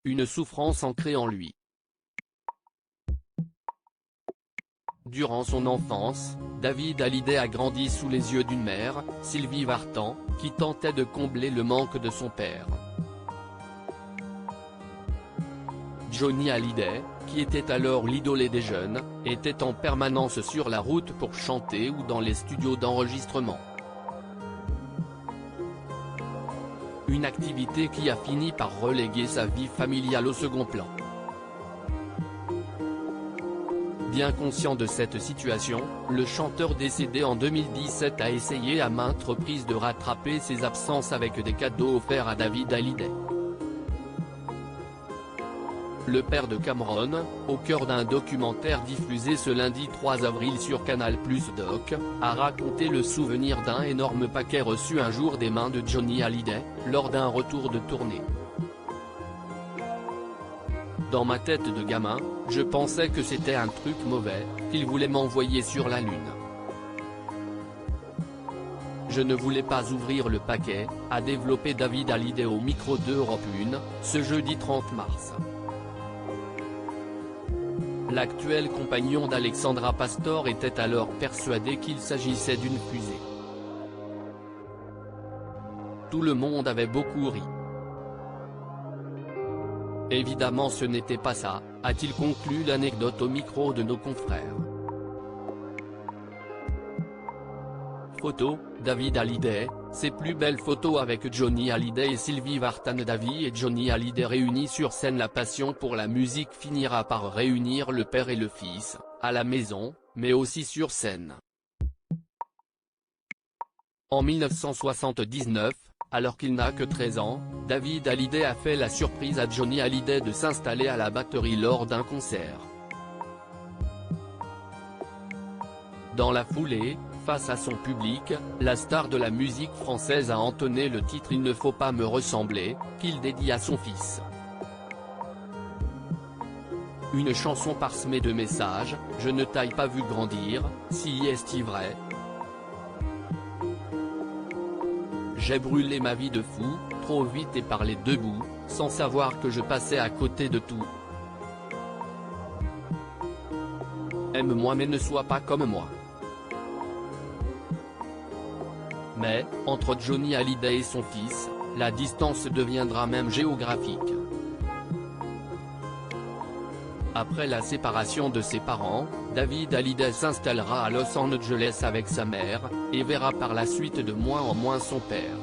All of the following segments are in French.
une souffrance ancrée en lui. Durant son enfance, David Hallyday a grandi sous les yeux d'une mère, Sylvie Vartan, qui tentait de combler le manque de son père. Johnny Hallyday, qui était alors l'idole des jeunes, était en permanence sur la route pour chanter ou dans les studios d'enregistrement. Une activité qui a fini par reléguer sa vie familiale au second plan. Bien conscient de cette situation, le chanteur décédé en 2017 a essayé à maintes reprises de rattraper ses absences avec des cadeaux offerts à David Hallyday. Le père de Cameron, au cœur d'un documentaire diffusé ce lundi 3 avril sur Canal+ Doc, a raconté le souvenir d'un énorme paquet reçu un jour des mains de Johnny Hallyday, lors d'un retour de tournée. Dans ma tête de gamin, je pensais que c'était un truc mauvais, qu'il voulait m'envoyer sur la lune. Je ne voulais pas ouvrir le paquet, a développé David Hallyday au micro d'Europe 1, ce jeudi 30 mars. L'actuel compagnon d'Alexandra Pastor était alors persuadé qu'il s'agissait d'une fusée. Tout le monde avait beaucoup ri. Évidemment ce n'était pas ça, a-t-il conclu l'anecdote au micro de nos confrères. Photo, David Hallyday, ses plus belles photos avec Johnny Hallyday et Sylvie Vartan. David et Johnny Hallyday réunis sur scène. La passion pour la musique finira par réunir le père et le fils, à la maison, mais aussi sur scène. En 1979, alors qu'il n'a que 13 ans, David Hallyday a fait la surprise à Johnny Hallyday de s'installer à la batterie lors d'un concert. Dans la foulée, face à son public, la star de la musique française a entonné le titre « Il ne faut pas me ressembler », qu'il dédie à son fils. Une chanson parsemée de messages, « Je ne t'aille pas vu grandir, si est-il vrai ? J'ai brûlé ma vie de fou, trop vite et par les deux bouts, sans savoir que je passais à côté de tout. Aime-moi mais ne sois pas comme moi. » Mais, entre Johnny Hallyday et son fils, la distance deviendra même géographique. Après la séparation de ses parents, David Hallyday s'installera à Los Angeles avec sa mère, et verra par la suite de moins en moins son père.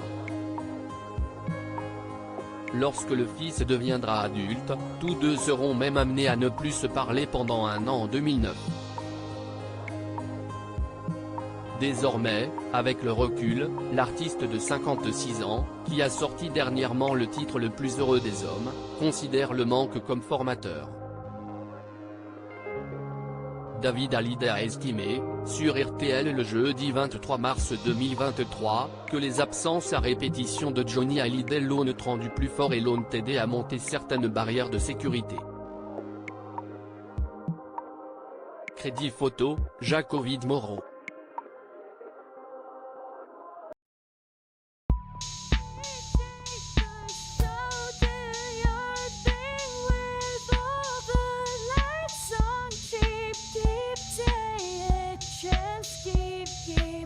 Lorsque le fils deviendra adulte, tous deux seront même amenés à ne plus se parler pendant un an en 2009. Désormais, avec le recul, l'artiste de 56 ans, qui a sorti dernièrement le titre le plus heureux des hommes, considère le manque comme formateur. David Hallyday a estimé, sur RTL le jeudi 23 mars 2023, que les absences à répétition de Johnny Hallyday l'ont rendu plus fort et l'ont aidé à monter certaines barrières de sécurité. Crédit photo, Jacques-Ovid Moreau. Keep